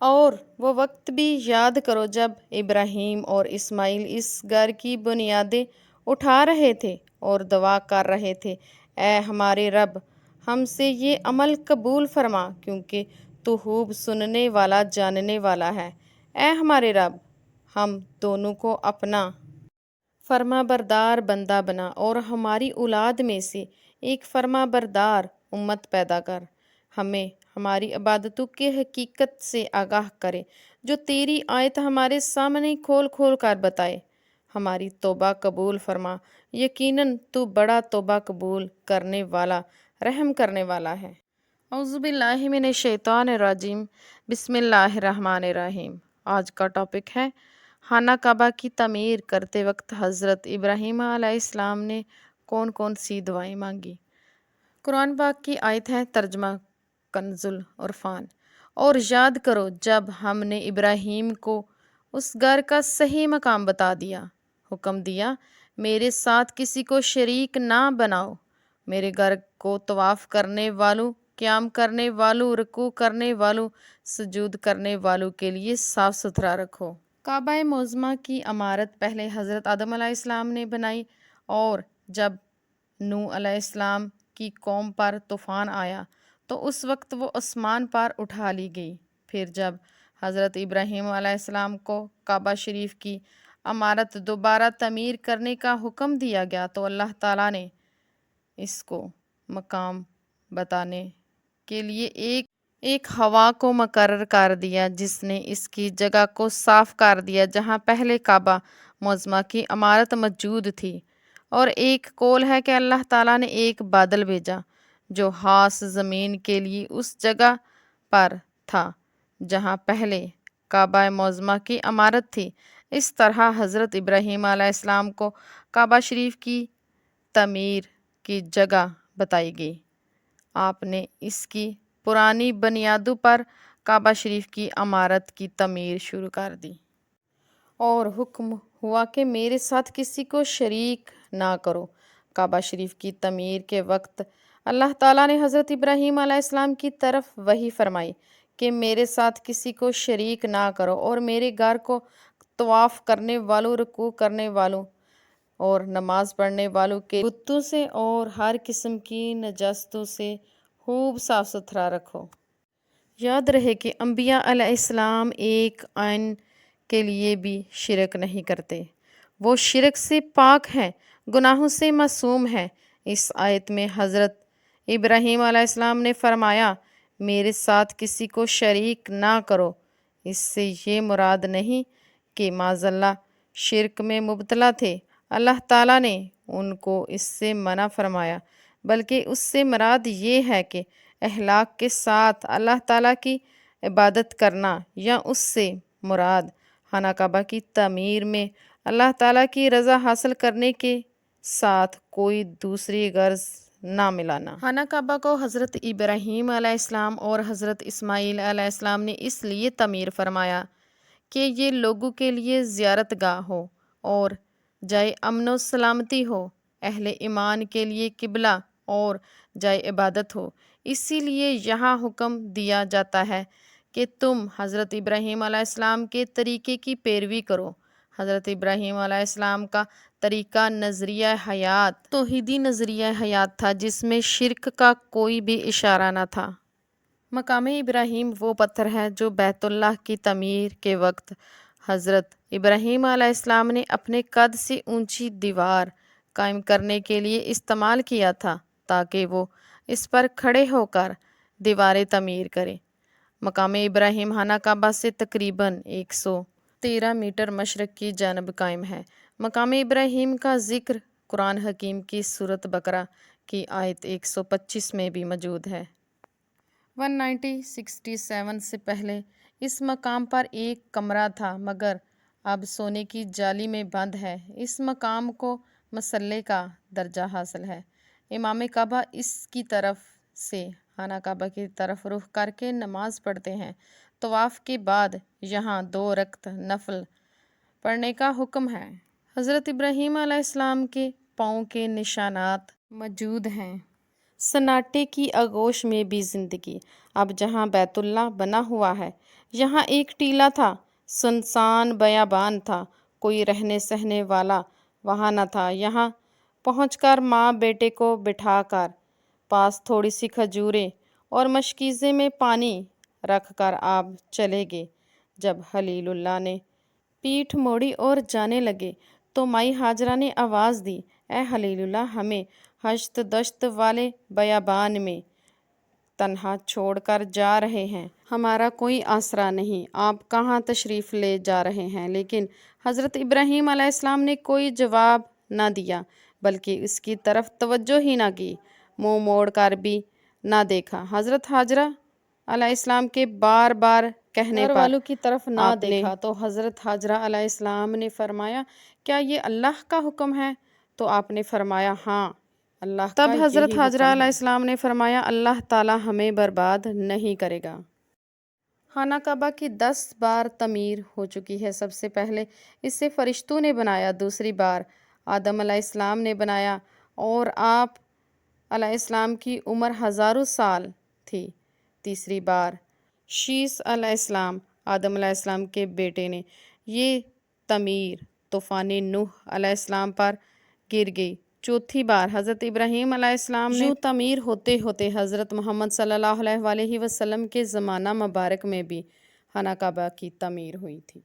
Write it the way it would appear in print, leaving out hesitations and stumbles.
اور وہ وقت بھی یاد کرو جب ابراہیم اور اسماعیل اس گھر کی بنیادیں اٹھا رہے تھے اور دعا کر رہے تھے، اے ہمارے رب، ہم سے یہ عمل قبول فرما کیونکہ تو خوب سننے والا جاننے والا ہے۔ اے ہمارے رب، ہم دونوں کو اپنا فرما بردار بندہ بنا اور ہماری اولاد میں سے ایک فرما بردار امت پیدا کر۔ ہمیں ہماری عبادتوں کے حقیقت سے آگاہ کرے، جو تیری آیت ہمارے سامنے کھول کھول کر بتائے۔ ہماری توبہ قبول فرما، یقیناً تو بڑا توبہ قبول کرنے والا، رحم کرنے والا ہے۔ اعوذ باللہ من الشیطان الرجیم، بسم اللہ الرحمن الرحیم۔ آج کا ٹاپک ہے خانہ کعبہ کی تعمیر کرتے وقت حضرت ابراہیم علیہ السلام نے کون کون سی دعائیں مانگی۔ قرآن پاک کی آیت ہے، ترجمہ کنز العرفان۔ اور یاد کرو جب ہم نے ابراہیم کو اس گھر کا صحیح مقام بتا دیا، حکم دیا، میرے ساتھ کسی کو شریک نہ بناؤ، میرے گھر کو طواف کرنے والوں، قیام کرنے والوں، رکوع کرنے والوں، سجود کرنے والوں کے لیے صاف ستھرا رکھو۔ کعبہ معظمہ کی عمارت پہلے حضرت آدم علیہ السلام نے بنائی، اور جب نوح علیہ السلام کی قوم پر طوفان آیا تو اس وقت وہ آسمان پر اٹھا لی گئی۔ پھر جب حضرت ابراہیم علیہ السلام کو کعبہ شریف کی عمارت دوبارہ تعمیر کرنے کا حکم دیا گیا تو اللہ تعالیٰ نے اس کو مقام بتانے کے لیے ایک ہوا کو مقرر کر دیا، جس نے اس کی جگہ کو صاف کر دیا جہاں پہلے کعبہ معظمہ کی عمارت موجود تھی۔ اور ایک قول ہے کہ اللہ تعالیٰ نے ایک بادل بھیجا جو خاص زمین کے لیے اس جگہ پر تھا جہاں پہلے کعبہ معظمہ کی عمارت تھی۔ اس طرح حضرت ابراہیم علیہ السلام کو کعبہ شریف کی تعمیر کی جگہ بتائی گئی۔ آپ نے اس کی پرانی بنیادوں پر کعبہ شریف کی عمارت کی تعمیر شروع کر دی۔ اور حکم ہوا کہ میرے ساتھ کسی کو شریک نہ کرو۔ کعبہ شریف کی تعمیر کے وقت اللہ تعالیٰ نے حضرت ابراہیم علیہ السلام کی طرف وحی فرمائی کہ میرے ساتھ کسی کو شریک نہ کرو اور میرے گھر کو طواف کرنے والوں، رکوع کرنے والوں اور نماز پڑھنے والوں کے بتوں سے اور ہر قسم کی نجاستوں سے خوب صاف ستھرا رکھو۔ یاد رہے کہ انبیاء علیہ السلام ایک عین کے لیے بھی شرک نہیں کرتے، وہ شرک سے پاک ہیں، گناہوں سے معصوم ہیں۔ اس آیت میں حضرت ابراہیم علیہ السلام نے فرمایا، میرے ساتھ کسی کو شریک نہ کرو۔ اس سے یہ مراد نہیں کہ معاذ اللہ شرک میں مبتلا تھے، اللہ تعالیٰ نے ان کو اس سے منع فرمایا، بلکہ اس سے مراد یہ ہے کہ اخلاق کے ساتھ اللہ تعالیٰ کی عبادت کرنا، یا اس سے مراد خانہ کعبہ کی تعمیر میں اللہ تعالیٰ کی رضا حاصل کرنے کے ساتھ کوئی دوسری غرض نہ ملانا۔ خانہ کعبہ کو حضرت ابراہیم علیہ السلام اور حضرت اسماعیل علیہ السلام نے اس لیے تعمیر فرمایا کہ یہ لوگوں کے لیے زیارت گاہ ہو اور جائے امن و سلامتی ہو، اہل ایمان کے لیے قبلہ اور جائے عبادت ہو۔ اسی لیے یہاں حکم دیا جاتا ہے کہ تم حضرت ابراہیم علیہ السلام کے طریقے کی پیروی کرو۔ حضرت ابراہیم علیہ السلام کا طریقہ نظریہ حیات توحیدی نظریہ حیات تھا، جس میں شرک کا کوئی بھی اشارہ نہ تھا۔ مقام ابراہیم وہ پتھر ہے جو بیت اللہ کی تعمیر کے وقت حضرت ابراہیم علیہ السلام نے اپنے قد سے اونچی دیوار قائم کرنے کے لیے استعمال کیا تھا تاکہ وہ اس پر کھڑے ہو کر دیواریں تعمیر کرے۔ مقام ابراہیم خانہ کعبہ سے تقریباً 113 میٹر مشرق کی جانب قائم ہے۔ مقام ابراہیم کا ذکر قرآن حکیم کی سورۃ بقرہ کی آیت 125 میں بھی موجود ہے۔ 1967 سے پہلے اس مقام پر ایک کمرہ تھا، مگر اب سونے کی جالی میں بند ہے۔ اس مقام کو مصلی کا درجہ حاصل ہے۔ امام کعبہ اس کی طرف سے خانہ کعبہ کی طرف رخ کر کے نماز پڑھتے ہیں۔ طواف کے بعد یہاں 2 رکعت نفل پڑھنے کا حکم ہے۔ حضرت ابراہیم علیہ السلام کے پاؤں کے نشانات موجود ہیں۔ سناٹے کی آغوش میں بھی زندگی۔ اب جہاں بیت اللہ بنا ہوا ہے، یہاں ایک ٹیلا تھا، سنسان بیابان تھا، کوئی رہنے سہنے والا وہاں نہ تھا۔ یہاں پہنچ کر ماں بیٹے کو بٹھا کر پاس تھوڑی سی کھجوریں اور مشکیزے میں پانی رکھ کر آپ چلے گئے۔ جب خلیل اللہ نے پیٹھ موڑی اور جانے لگے تو مائی ہاجرہ نے آواز دی، اے خلیل اللہ، ہمیں ہشت دشت والے بیابان میں تنہا چھوڑ کر جا رہے ہیں، ہمارا کوئی آسرا نہیں، آپ کہاں تشریف لے جا رہے ہیں؟ لیکن حضرت ابراہیم علیہ السلام نے کوئی جواب نہ دیا، بلکہ اس کی طرف توجہ ہی نہ کی، منہ موڑ کر بھی نہ دیکھا۔ حضرت ہاجرہ علیہ السلام کے بار بار کہنے پر والوں کی طرف نہ دیکھا تو حضرت ہاجرہ علیہ السلام نے فرمایا، کیا یہ اللہ کا حکم ہے؟ تو آپ نے فرمایا، ہاں، اللہ کا یہی حکم ہے۔ تب حضرت ہاجرہ علیہ السلام نے فرمایا، اللہ تعالیٰ ہمیں برباد نہیں کرے گا۔ خانہ کعبہ کی 10 بار تعمیر ہو چکی ہے۔ سب سے پہلے اسے فرشتوں نے بنایا، دوسری بار آدم علیہ السلام نے بنایا اور آپ علیہ السلام کی عمر ہزاروں سال تھی، تیسری بار شیس علیہ السلام آدم علیہ السلام کے بیٹے نے۔ یہ تعمیر طوفان نوح علیہ السلام پر گر گئی۔ چوتھی بار حضرت ابراہیم علیہ السلام نے یوں تعمیر ہوتے ہوتے حضرت محمد صلی اللہ علیہ وسلم کے زمانہ مبارک میں بھی خانہ کعبہ کی تعمیر ہوئی تھی۔